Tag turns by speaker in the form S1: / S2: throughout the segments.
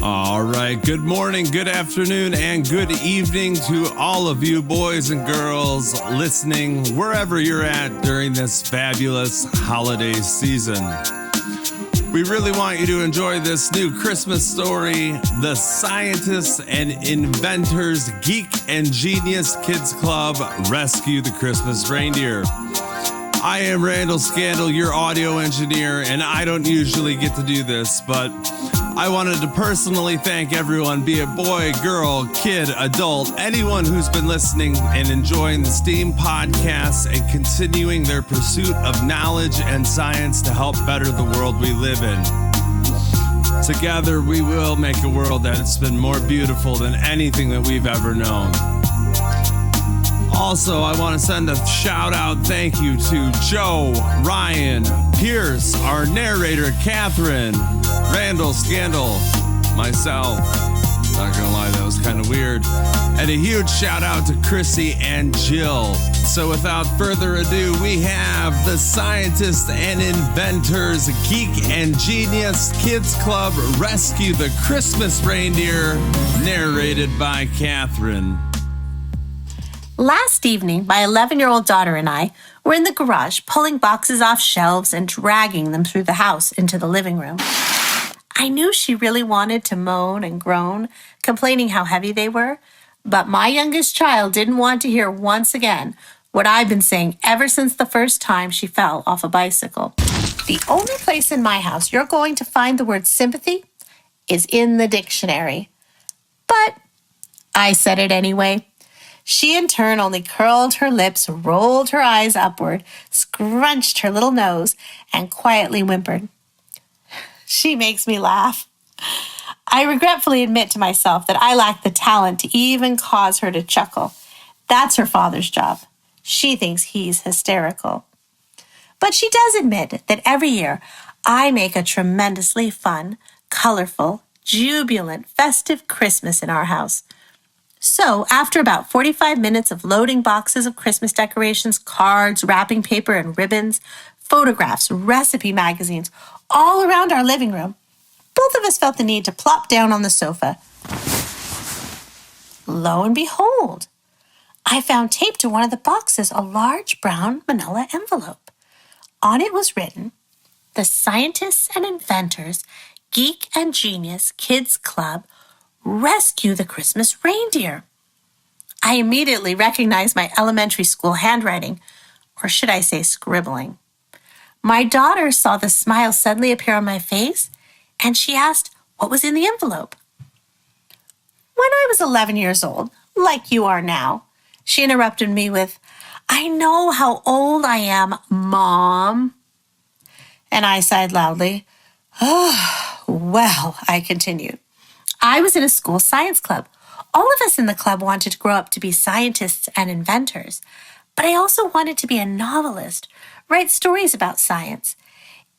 S1: All right, good morning, good afternoon, and good evening to all of you boys and girls listening wherever you're at during this fabulous holiday season. We really want you to enjoy this new Christmas story, The Scientists and Inventors Geek and Genius Kids Club Rescue the Christmas Reindeer. I am Randall Scandal, your audio engineer, and I don't usually get to do this, but I wanted to personally thank everyone, be it boy, girl, kid, adult, anyone who's been listening and enjoying the STEAM podcasts and continuing their pursuit of knowledge and science to help better the world we live in. Together, we will make a world that's been more beautiful than anything that we've ever known. Also, I want to send a shout out thank you to Joe, Ryan, Pierce, our narrator, Catherine, Randall Scandal, myself. Not gonna lie, that was kind of weird. And a huge shout out to Chrissy and Jill. So without further ado, we have the Scientists and Inventors Geek and Genius Kids Club Rescue the Christmas Reindeer, narrated by Catherine.
S2: Last evening, my 11-year-old daughter and I were in the garage pulling boxes off shelves and dragging them through the house into the living room. I knew she really wanted to moan and groan, complaining how heavy they were, but my youngest child didn't want to hear once again what I've been saying ever since the first time she fell off a bicycle. The only place in my house you're going to find the word sympathy is in the dictionary. But I said it anyway. She in turn only curled her lips, rolled her eyes upward, scrunched her little nose, and quietly whimpered. She makes me laugh. I regretfully admit to myself that I lack the talent to even cause her to chuckle. That's her father's job. She thinks he's hysterical. But she does admit that every year I make a tremendously fun, colorful, jubilant, festive Christmas in our house. So, after about 45 minutes of loading boxes of Christmas decorations, cards, wrapping paper, and ribbons, photographs, recipe magazines, all around our living room, both of us felt the need to plop down on the sofa. Lo and behold, I found taped to one of the boxes a large brown manila envelope. On it was written, "The Scientists and Inventors Geek and Genius Kids Club Rescue the Christmas Reindeer." I immediately recognized my elementary school handwriting, or should I say scribbling. My daughter saw the smile suddenly appear on my face, and she asked what was in the envelope. When I was 11 years old, like you are now, she interrupted me with, "I know how old I am, Mom." And I sighed loudly. "Oh, well," I continued. I was in a school science club. All of us in the club wanted to grow up to be scientists and inventors, but I also wanted to be a novelist, write stories about science.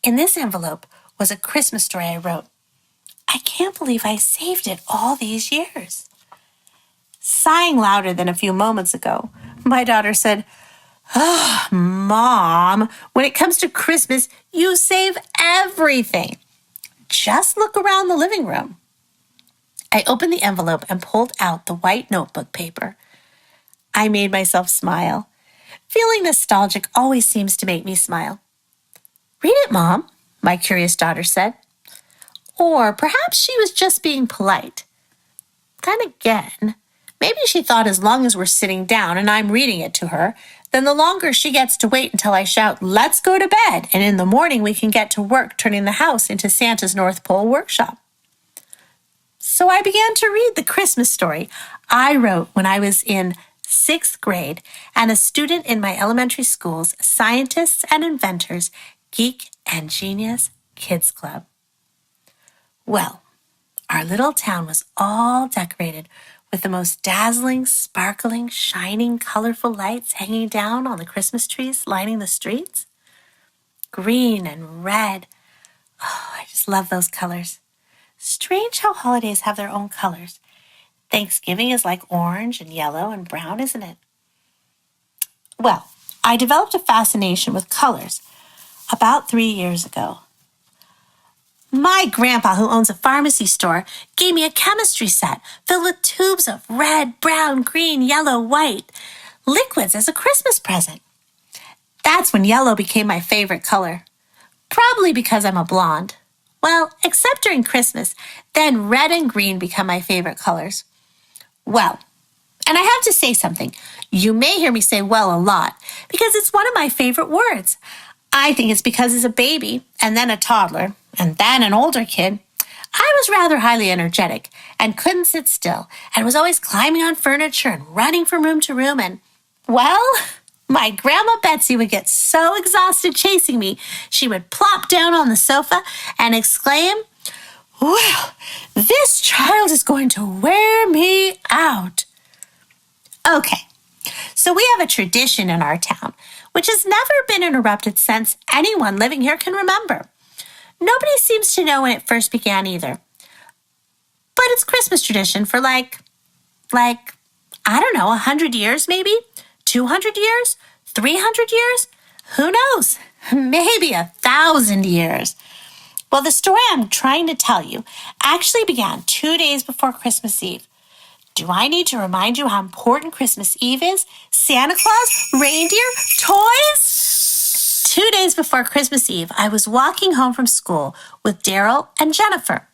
S2: In this envelope was a Christmas story I wrote. I can't believe I saved it all these years. Sighing louder than a few moments ago, my daughter said, "Oh, Mom, when it comes to Christmas, you save everything. Just look around the living room." I opened the envelope and pulled out the white notebook paper. I made myself smile. Feeling nostalgic always seems to make me smile. "Read it, Mom," my curious daughter said. Or perhaps she was just being polite. Then again, maybe she thought as long as we're sitting down and I'm reading it to her, then the longer she gets to wait until I shout, "Let's go to bed," and in the morning we can get to work turning the house into Santa's North Pole workshop. So I began to read the Christmas story I wrote when I was in 6th grade and a student in my elementary school's Scientists and Inventors Geek and Genius Kids Club. Well, our little town was all decorated with the most dazzling, sparkling, shining, colorful lights hanging down on the Christmas trees lining the streets. Green and red. Oh, I just love those colors. Strange how holidays have their own colors. Thanksgiving is like orange and yellow and brown, isn't it? Well, I developed a fascination with colors about 3 years ago. My grandpa, who owns a pharmacy store, gave me a chemistry set filled with tubes of red, brown, green, yellow, white liquids as a Christmas present. That's when yellow became my favorite color. Probably because I'm a blonde. Well, except during Christmas, then red and green become my favorite colors. Well, and I have to say something. You may hear me say well a lot because it's one of my favorite words. I think it's because as a baby, and then a toddler, and then an older kid, I was rather highly energetic and couldn't sit still and was always climbing on furniture and running from room to room and, well, my Grandma Betsy would get so exhausted chasing me, she would plop down on the sofa and exclaim, "Well, this child is going to wear me out." Okay, so we have a tradition in our town which has never been interrupted since anyone living here can remember. Nobody seems to know when it first began either. But it's Christmas tradition for like, I don't know, 100 years maybe? 200 years? 300 years? Who knows? Maybe 1,000 years. Well, the story I'm trying to tell you actually began 2 days before Christmas Eve. Do I need to remind you how important Christmas Eve is? Santa Claus? Reindeer? Toys? 2 days before Christmas Eve, I was walking home from school with Daryl and Jennifer.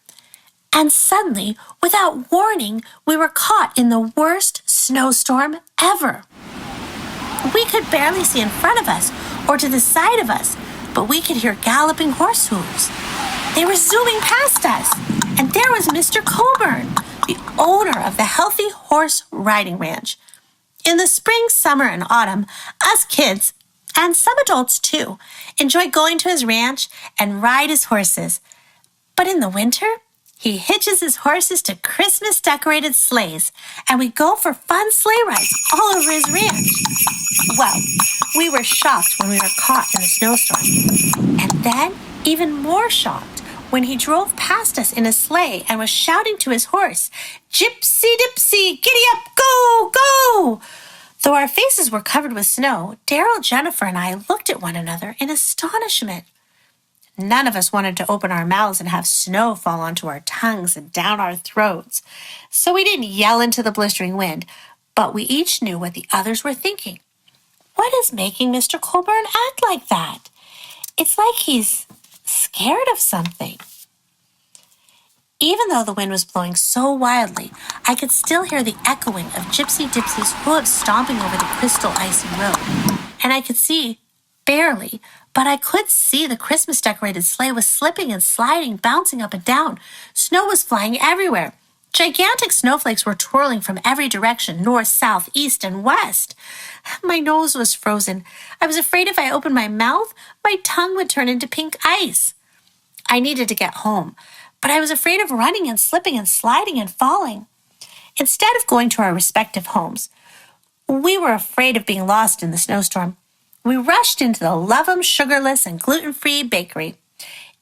S2: And suddenly, without warning, we were caught in the worst snowstorm ever. We could barely see in front of us or to the side of us, but we could hear galloping horse hooves. They were zooming past us, and there was Mr. Coburn, the owner of the Healthy Horse Riding Ranch. In the spring, summer, and autumn, us kids, and some adults too, enjoy going to his ranch and ride his horses. But in the winter, he hitches his horses to Christmas-decorated sleighs, and we go for fun sleigh rides all over his ranch. Well, we were shocked when we were caught in a snowstorm, and then even more shocked when he drove past us in a sleigh and was shouting to his horse, "Gypsy Dipsy, giddy up, go, go!" Though our faces were covered with snow, Daryl, Jennifer, and I looked at one another in astonishment. None of us wanted to open our mouths and have snow fall onto our tongues and down our throats. So we didn't yell into the blistering wind, but we each knew what the others were thinking. What is making Mr. Colburn act like that? It's like he's scared of something. Even though the wind was blowing so wildly, I could still hear the echoing of Gypsy Dipsy's hooves stomping over the crystal icy road. And I could see, barely, but I could see the Christmas-decorated sleigh was slipping and sliding, bouncing up and down. Snow was flying everywhere. Gigantic snowflakes were twirling from every direction, north, south, east, and west. My nose was frozen. I was afraid if I opened my mouth, my tongue would turn into pink ice. I needed to get home, but I was afraid of running and slipping and sliding and falling. Instead of going to our respective homes, we were afraid of being lost in the snowstorm. We rushed into the Lovem sugarless and gluten-free bakery.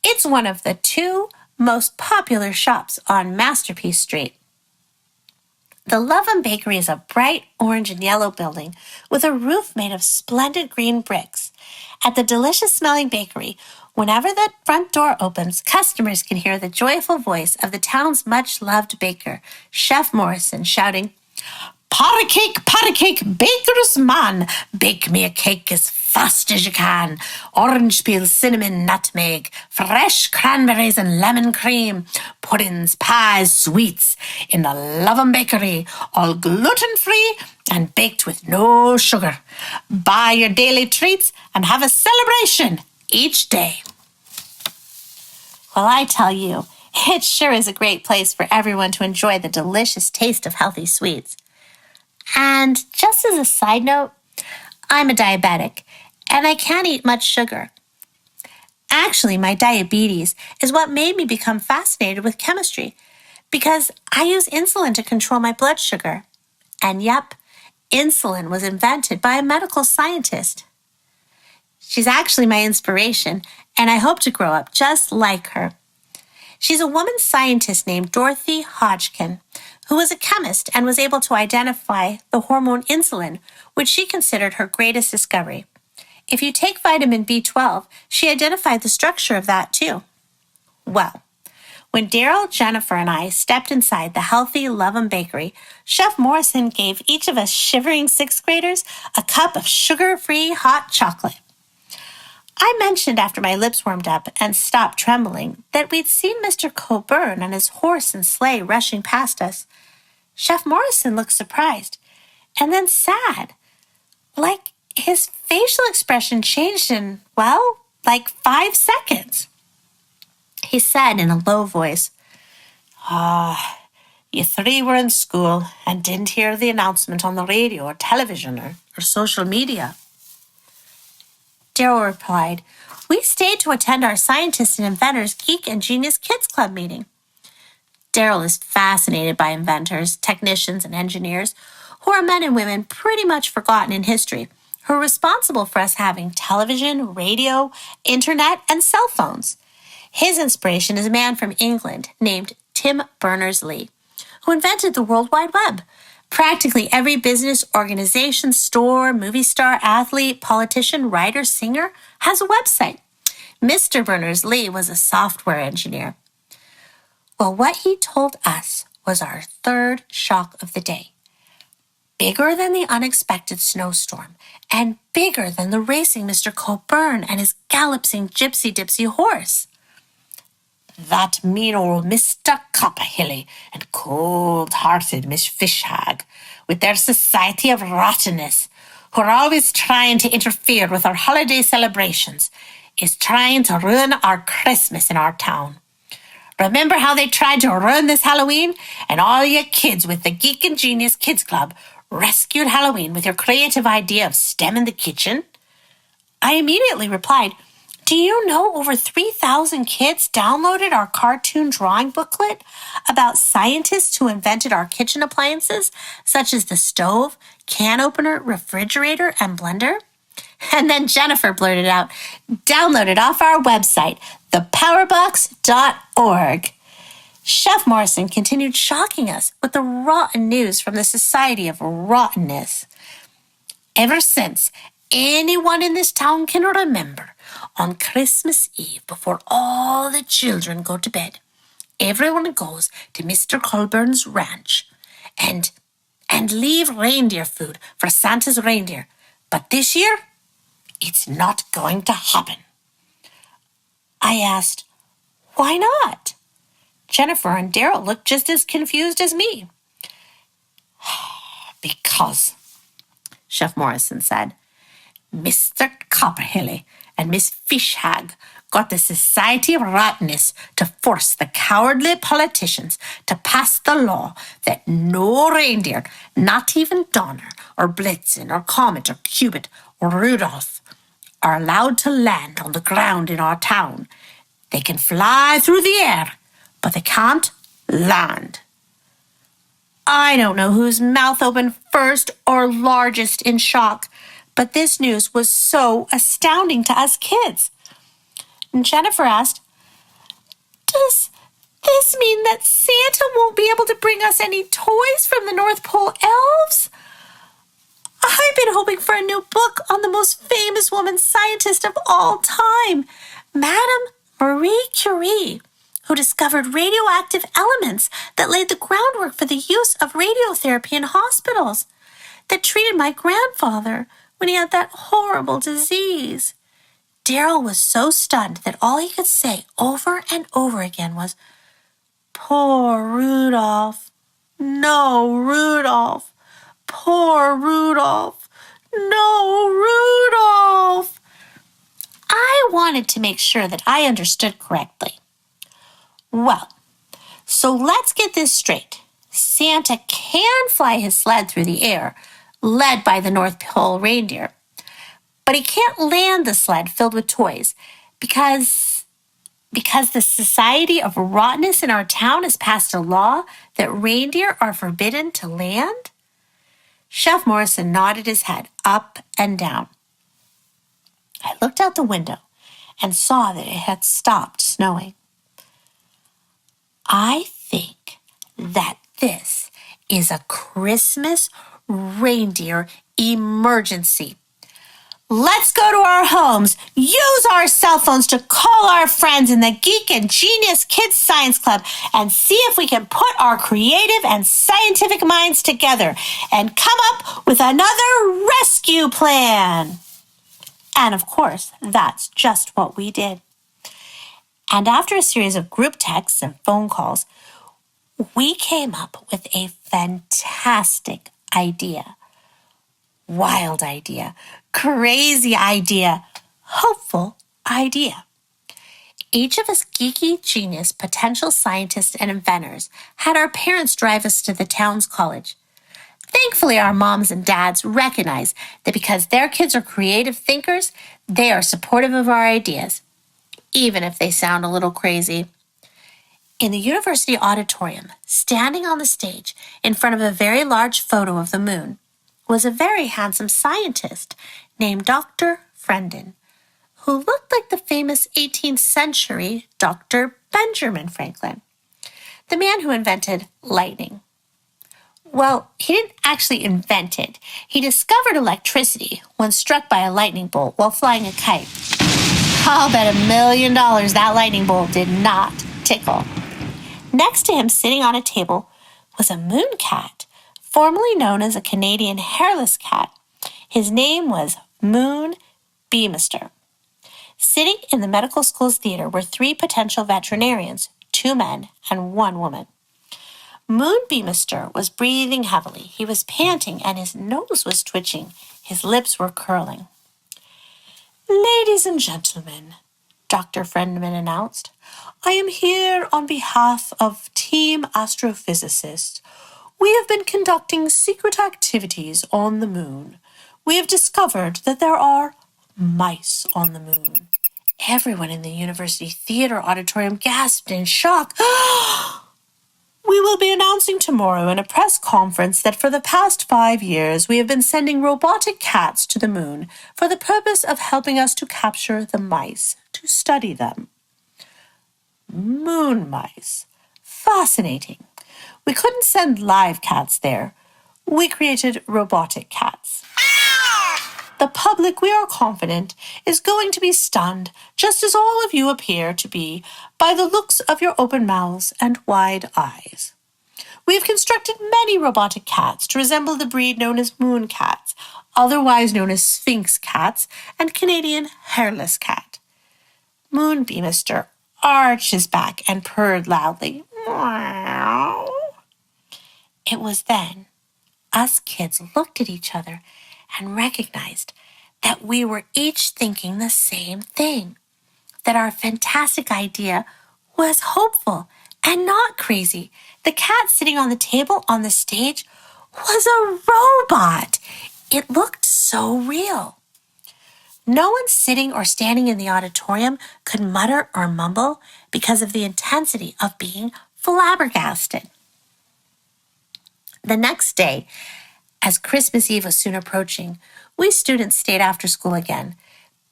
S2: It's one of the 2 most popular shops on Masterpiece Street. The Lovem Bakery is a bright orange and yellow building with a roof made of splendid green bricks. At the delicious-smelling bakery, whenever the front door opens, customers can hear the joyful voice of the town's much-loved baker, Chef Morrison, shouting, pot a cake, baker's man, bake me a cake as fast as you can. Orange peel, cinnamon, nutmeg, fresh cranberries and lemon cream, puddings, pies, sweets in the Lovem Bakery, all gluten-free and baked with no sugar. Buy your daily treats and have a celebration each day. Well, I tell you, it sure is a great place for everyone to enjoy the delicious taste of healthy sweets. And just as a side note, I'm a diabetic, and I can't eat much sugar. Actually, my diabetes is what made me become fascinated with chemistry, because I use insulin to control my blood sugar. And yep, insulin was invented by a medical scientist. She's actually my inspiration, and I hope to grow up just like her. She's a woman scientist named Dorothy Hodgkin, who was a chemist and was able to identify the hormone insulin, which she considered her greatest discovery. If you take vitamin B12, she identified the structure of that too. Well, When Daryl, Jennifer, and I stepped inside the healthy Lovin' Bakery, Chef Morrison gave each of us shivering sixth graders a cup of sugar-free hot chocolate. I mentioned after my lips warmed up and stopped trembling that we'd seen Mr. Coburn and his horse and sleigh rushing past us. Chef Morrison looked surprised and then sad, like his facial expression changed in, like 5 seconds. He said in a low voice, you three were in school and didn't hear the announcement on the radio or television or social media. Daryl replied, we stayed to attend our Scientists and Inventors Geek and Genius Kids Club meeting. Daryl is fascinated by inventors, technicians, and engineers who are men and women pretty much forgotten in history, who are responsible for us having television, radio, internet, and cell phones. His inspiration is a man from England named Tim Berners-Lee, who invented the World Wide Web. Practically every business, organization, store, movie star, athlete, politician, writer, singer has a website. Mr. Berners-Lee was a software engineer. Well, what he told us was our third shock of the day. Bigger than the unexpected snowstorm and bigger than the racing Mr. Coburn and his galloping gypsy dipsy horse. That mean old Mr. Copperhilly and cold-hearted Miss Fishhag, with their Society of Rottenness, who are always trying to interfere with our holiday celebrations, is trying to ruin our Christmas in our town. Remember how they tried to ruin this Halloween? And all you kids with the Geek and Genius Kids Club rescued Halloween with your creative idea of STEM in the kitchen? I immediately replied, do you know over 3,000 kids downloaded our cartoon drawing booklet about scientists who invented our kitchen appliances, such as the stove, can opener, refrigerator, and blender? And then Jennifer blurted out, download it off our website, thepowerbox.org. Chef Morrison continued shocking us with the rotten news from the Society of Rottenness. Ever since anyone in this town can remember, on Christmas Eve, before all the children go to bed, everyone goes to Mr. Colburn's ranch and leave reindeer food for Santa's reindeer. But this year, it's not going to happen. I asked, why not? Jennifer and Daryl looked just as confused as me. Because, Chef Morrison said, Mr. Copperhilly and Miss Fishhag got the Society of Rottenness to force the cowardly politicians to pass the law that no reindeer, not even Donner or Blitzen or Comet or Cubit or Rudolph, are allowed to land on the ground in our town. They can fly through the air, but they can't land. I don't know whose mouth opened first or largest in shock, but this news was so astounding to us kids. And Jennifer asked, does this mean that Santa won't be able to bring us any toys from the North Pole elves? I've been hoping for a new book on the most famous woman scientist of all time, Madame Marie Curie, who discovered radioactive elements that laid the groundwork for the use of radiotherapy in hospitals, that treated my grandfather when he had that horrible disease. Daryl was so stunned that all he could say over and over again was, poor Rudolph. No, Rudolph. Poor Rudolph. No, Rudolph. I wanted to make sure that I understood correctly. Well, so let's get this straight. Santa can fly his sled through the air, led by the North Pole reindeer. But he can't land the sled filled with toys because the Society of Rottenness in our town has passed a law that reindeer are forbidden to land? Chef Morrison nodded his head up and down. I looked out the window and saw that it had stopped snowing. I think that this is a Christmas reindeer emergency. Let's go to our homes, use our cell phones to call our friends in the Geek and Genius Kids Science Club and see if we can put our creative and scientific minds together and come up with another rescue plan. And of course, that's just what we did. And after a series of group texts and phone calls, we came up with a fantastic idea. Wild idea, crazy idea, hopeful idea. Each of us geeky genius potential scientists and inventors had our parents drive us to the town's college. Thankfully, our moms and dads recognize that because their kids are creative thinkers, they are supportive of our ideas, even if they sound a little crazy. In the university auditorium, standing on the stage in front of a very large photo of the moon, was a very handsome scientist named Dr. Friendon, who looked like the famous 18th century Dr. Benjamin Franklin, the man who invented lightning. Well, he didn't actually invent it. He discovered electricity when struck by a lightning bolt while flying a kite. I'll bet $1 million that lightning bolt did not tickle. Next to him, sitting on a table, was a moon cat, formerly known as a Canadian hairless cat. His name was Moon Beamister. Sitting in the medical school's theater were 3 potential veterinarians, 2 men and 1 woman. Moon Beamister was breathing heavily. He was panting and his nose was twitching. His lips were curling. "Ladies and gentlemen," Dr. Friendman announced, "I am here on behalf of Team Astrophysicists. We have been conducting secret activities on the moon. We have discovered that there are mice on the moon." Everyone in the university theater auditorium gasped in shock. "We will be announcing tomorrow in a press conference that for the past 5 years we have been sending robotic cats to the moon for the purpose of helping us to capture the mice, to study them." Moon mice. Fascinating. We couldn't send live cats there. We created robotic cats. The public, we are confident, is going to be stunned, just as all of you appear to be, by the looks of your open mouths and wide eyes. We have constructed many robotic cats to resemble the breed known as moon cats, otherwise known as Sphinx cats, and Canadian hairless cat. Moon Beamister arched his back and purred loudly. Meow. It was then us kids looked at each other and recognized that we were each thinking the same thing, that our fantastic idea was hopeful and not crazy. The cat sitting on the table on the stage was a robot. It looked so real. No one sitting or standing in the auditorium could mutter or mumble because of the intensity of being flabbergasted. The next day, as Christmas Eve was soon approaching, we students stayed after school again.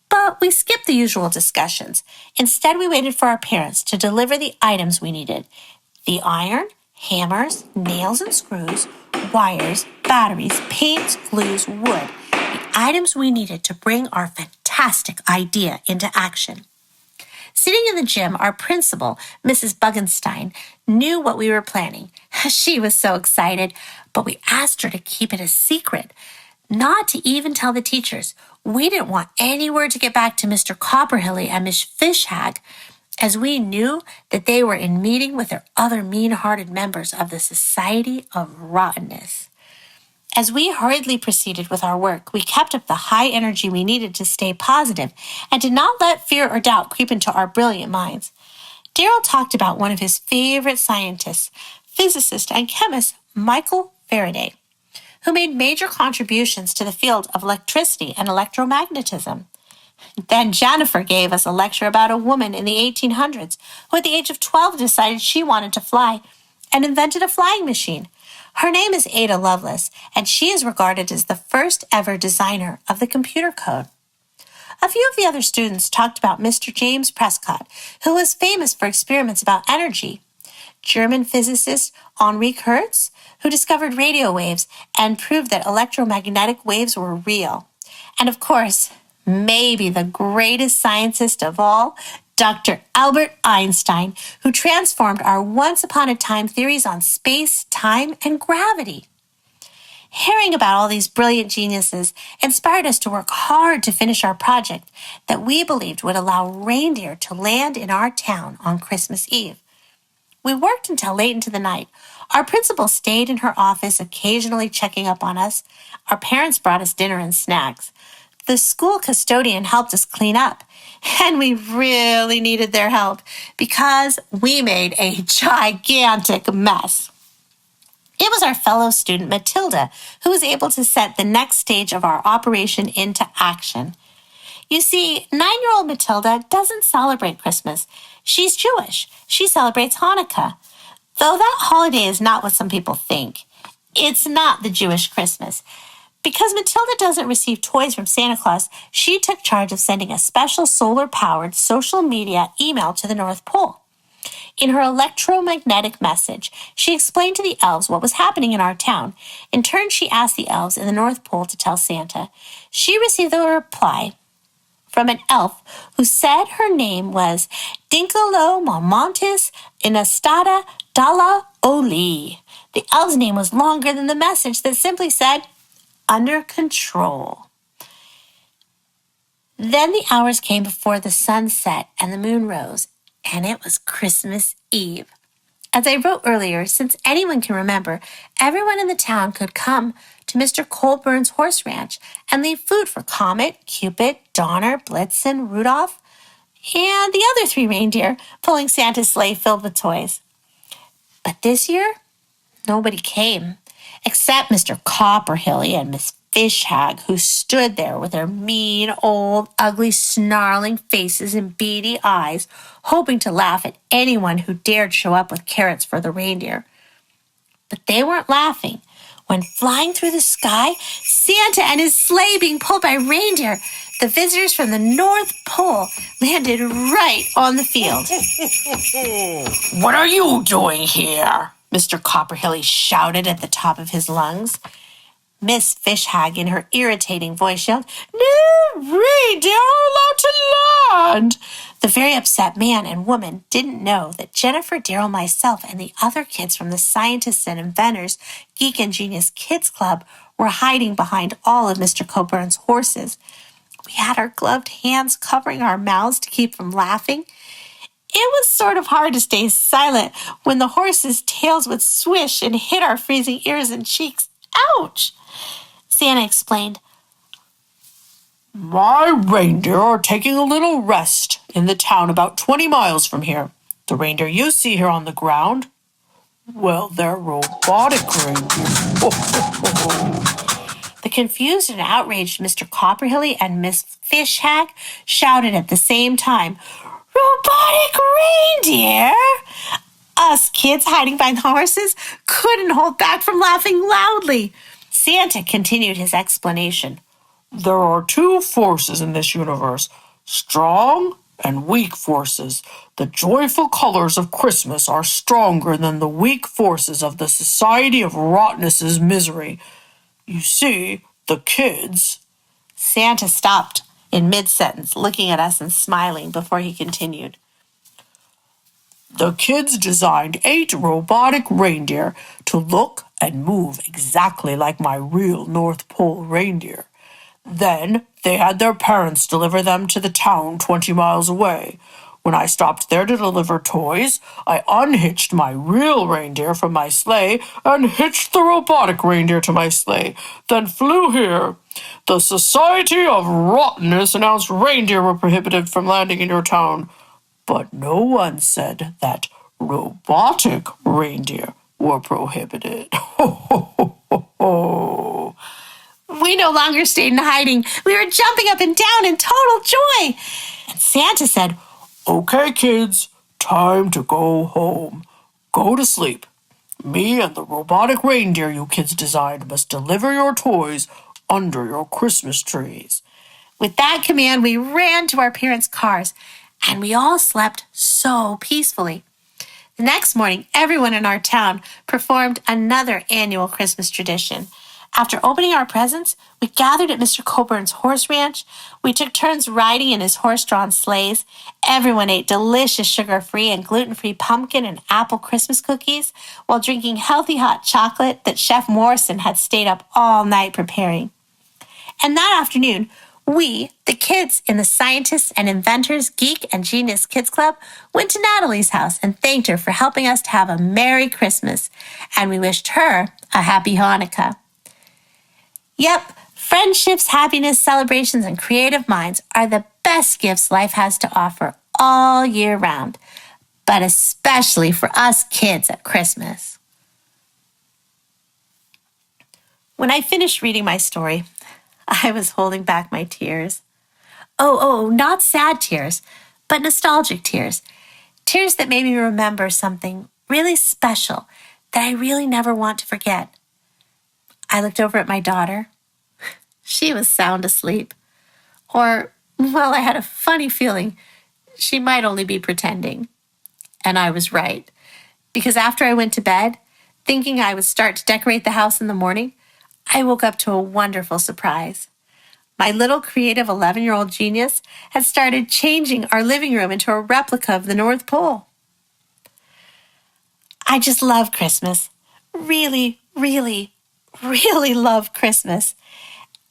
S2: But we skipped the usual discussions. Instead, we waited for our parents to deliver the items we needed: the iron, hammers, nails and screws, wires, batteries, paints, glues, wood, the items we needed to bring our fantastic idea into action. Sitting in the gym, our principal, Mrs. Buggenstein, knew what we were planning. She was so excited, but we asked her to keep it a secret, not to even tell the teachers. We didn't want any word to get back to Mr. Copperhilly and Miss Fishhag, as we knew that they were in meeting with their other mean-hearted members of the Society of Rottenness. As we hurriedly proceeded with our work, we kept up the high energy we needed to stay positive and did not let fear or doubt creep into our brilliant minds. Darryl talked about one of his favorite scientists, physicist and chemist Michael Faraday, who made major contributions to the field of electricity and electromagnetism. Then Jennifer gave us a lecture about a woman in the 1800s who at the age of 12 decided she wanted to fly and invented a flying machine. Her name is Ada Lovelace, and she is regarded as the first ever designer of the computer code. A few of the other students talked about Mr. James Prescott, who was famous for experiments about energy. German physicist Henri Hertz, who discovered radio waves and proved that electromagnetic waves were real. And of course, maybe the greatest scientist of all, Dr. Albert Einstein, who transformed our once-upon-a-time theories on space, time, and gravity. Hearing about all these brilliant geniuses inspired us to work hard to finish our project that we believed would allow reindeer to land in our town on Christmas Eve. We worked until late into the night. Our principal stayed in her office, occasionally checking up on us. Our parents brought us dinner and snacks. The school custodian helped us clean up, and we really needed their help because we made a gigantic mess. It was our fellow student, Matilda, who was able to set the next stage of our operation into action. You see, 9-year-old Matilda doesn't celebrate Christmas. She's Jewish. She celebrates Hanukkah. Though that holiday is not what some people think. It's not the Jewish Christmas. Because Matilda doesn't receive toys from Santa Claus, she took charge of sending a special solar-powered social media email to the North Pole. In her electromagnetic message, she explained to the elves what was happening in our town. In turn, she asked the elves in the North Pole to tell Santa. She received a reply from an elf who said her name was Dinkalo Mamontis Inastada Dalla Oli. The elf's name was longer than the message that simply said, under control. Then the hours came before the sun set and the moon rose, and it was Christmas Eve. As I wrote earlier, since anyone can remember, everyone in the town could come to Mr. Colburn's horse ranch and leave food for Comet, Cupid, Donner, Blitzen, Rudolph, and the other 3 reindeer pulling Santa's sleigh filled with toys. But this year, nobody came, except Mr. Copperhilly and Miss Fishhag, who stood there with their mean, old, ugly, snarling faces and beady eyes, hoping to laugh at anyone who dared show up with carrots for the reindeer. But they weren't laughing when, flying through the sky, Santa and his sleigh being pulled by reindeer, the visitors from the North Pole landed right on the field. "What are you doing here?" Mr. Copperhilly shouted at the top of his lungs. Miss Fishhag, in her irritating voice, yelled, "No reindeer are allowed to land!" The very upset man and woman didn't know that Jennifer, Daryl, myself, and the other kids from the Scientists and Inventors Geek and Genius Kids Club were hiding behind all of Mr. Coburn's horses. We had our gloved hands covering our mouths to keep from laughing. It was sort of hard to stay silent when the horses' tails would swish and hit our freezing ears and cheeks. Ouch! Santa explained, "My reindeer are taking a little rest in the town about 20 miles from here. The reindeer you see here on the ground, well, they're robotic reindeer." The confused and outraged Mr. Copperhilly and Miss Fishhag shouted at the same time, "Robotic reindeer!" Us kids hiding behind the horses couldn't hold back from laughing loudly. Santa continued his explanation. "There are 2 forces in this universe, strong and weak forces. The joyful colors of Christmas are stronger than the weak forces of the Society of Rottenness's misery. You see, the kids..." Santa stopped in mid-sentence, looking at us and smiling before he continued. "The kids designed 8 robotic reindeer to look and move exactly like my real North Pole reindeer. Then they had their parents deliver them to the town 20 miles away. When I stopped there to deliver toys, I unhitched my real reindeer from my sleigh and hitched the robotic reindeer to my sleigh, then flew here. The Society of Rottenness announced reindeer were prohibited from landing in your town. But no one said that robotic reindeer were prohibited." We no longer stayed in hiding. We were jumping up and down in total joy. And Santa said, "Okay, kids, time to go home. Go to sleep. Me and the robotic reindeer you kids designed must deliver your toys under your Christmas trees." With that command, we ran to our parents' cars, and we all slept so peacefully. The next morning, everyone in our town performed another annual Christmas tradition. After opening our presents, we gathered at Mr. Coburn's horse ranch. We took turns riding in his horse-drawn sleighs. Everyone ate delicious sugar-free and gluten-free pumpkin and apple Christmas cookies while drinking healthy hot chocolate that Chef Morrison had stayed up all night preparing. And that afternoon, we, the kids in the Scientists and Inventors Geek and Genius Kids Club, went to Natalie's house and thanked her for helping us to have a Merry Christmas, and we wished her a Happy Hanukkah. Yep, friendships, happiness, celebrations, and creative minds are the best gifts life has to offer all year round, but especially for us kids at Christmas. When I finished reading my story, I was holding back my tears. Oh, not sad tears, but nostalgic tears. Tears that made me remember something really special that I really never want to forget. I looked over at my daughter. She was sound asleep. Or, well, I had a funny feeling she might only be pretending. And I was right. Because after I went to bed, thinking I would start to decorate the house in the morning, I woke up to a wonderful surprise. My little creative 11-year-old genius had started changing our living room into a replica of the North Pole. I just love Christmas. Really, really, really love Christmas.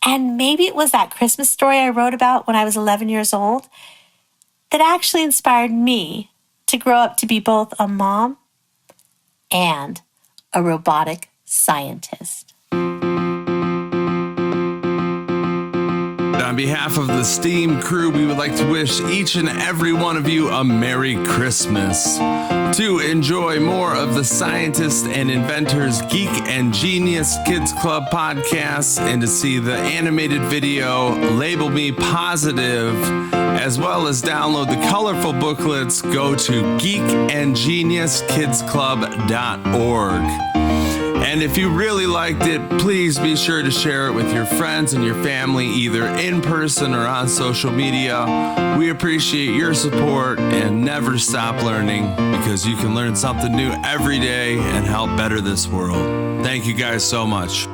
S2: And maybe it was that Christmas story I wrote about when I was 11 years old that actually inspired me to grow up to be both a mom and a robotic scientist.
S1: On behalf of the STEAM crew, we would like to wish each and every one of you a Merry Christmas. To enjoy more of the Scientists and Inventors Geek and Genius Kids Club podcasts and to see the animated video Label Me Positive, as well as download the colorful booklets, go to geekandgeniuskidsclub.org. And if you really liked it, please be sure to share it with your friends and your family, either in person or on social media. We appreciate your support and never stop learning, because you can learn something new every day and help better this world. Thank you guys so much.